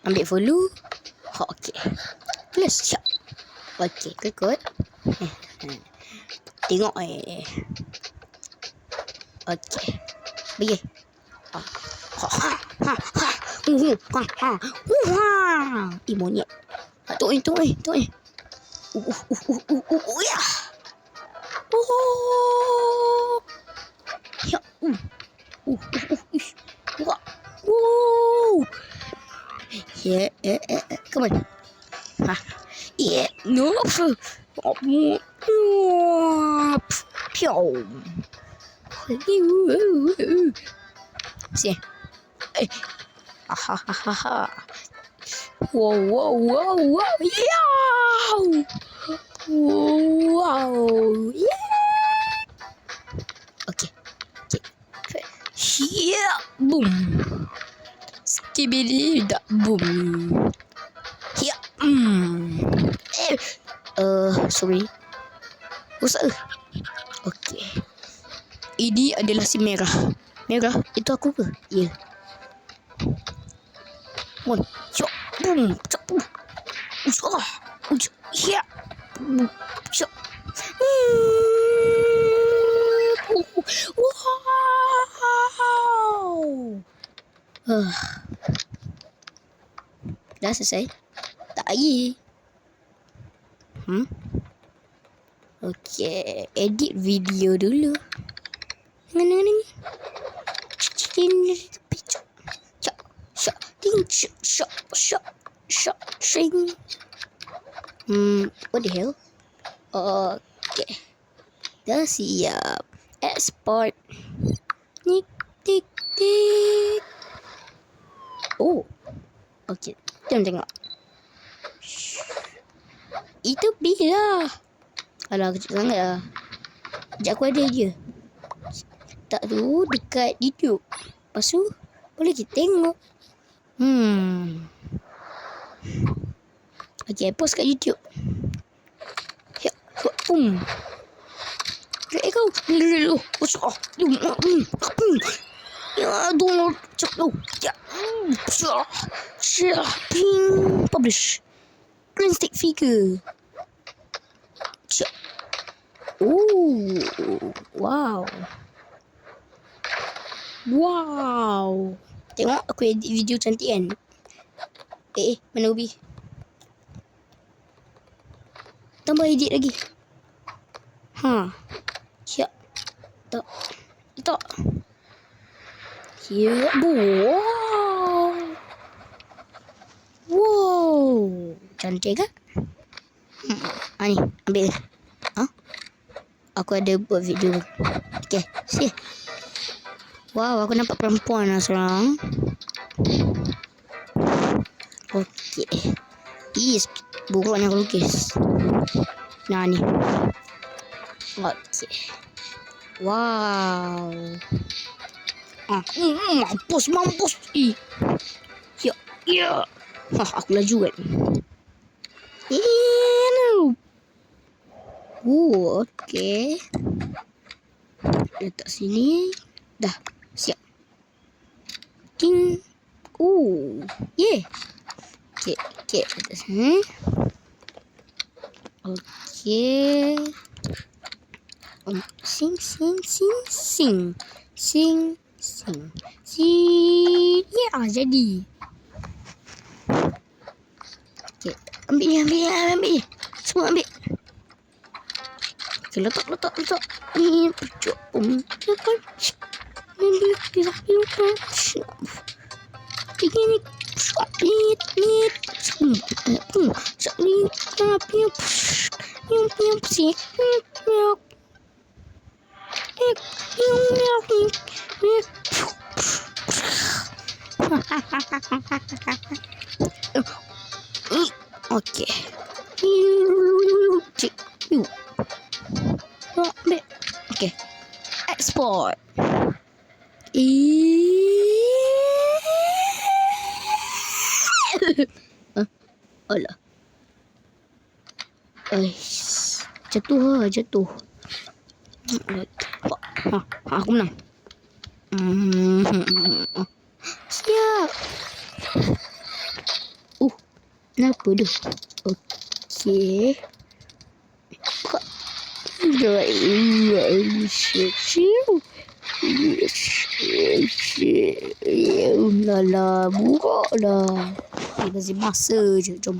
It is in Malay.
Ambil follow. Okey. Plus siap. Okey, kekot. Tengok Okey. Bagi. Monyet. Tok ni. Ya. Ya. Yeah. Come on. Yeah. No. Pew. See. Wow. Yeah. Wow. Yeah. Okay. Yeah. Boom. Skibidi da boom. Yeah. Sorry. Usah. Okay. Ini adalah si merah. Merah itu aku ke? Ya. One. Chop. Boom. Chop. Ya. Chop. Wow. Dah selesai? Tak lagi. Okay, edit video dulu. Ni. Shot. What the hell? Okay. Dah siap. Export. Tik. Oh. Okay. Jom tengok. Itu bila? Alah, kecil sangat lah. Sekejap aku ada je. Tak tu dekat YouTube. Lepas tu boleh kita tengok. Okay, post kat YouTube. Ya, boom. Let go. Ya, don't cak tu. Ya. Publish. Green stick figure. Oh, wow. Tengok aku edit video cantik kan. Mana Ubi? Tambah edit lagi. Siap. Tak. Ya, wow. Cantik kan? Ni, ambil. Aku ada buat video. Okay, see. Wow, aku nampak perempuan lah sekarang. Okay. Buruknya aku lukis. Nah, ni. Okay. Wow. Mampus. Ya. Aku laju kan. Okay. Letak sini. Dah. Siap. King. Yeah. Okay. Letak sini. Okay. Sing. Ya, jadi. Okay. Ambil. Semua ambil. Okay, letak. Ni pucuk. Okay. Okay. Export. Alah. Jatuh. Aku menang. Siap. Kenapa tu? Okey. Lala, buruk lah. Masih masa je. Jom.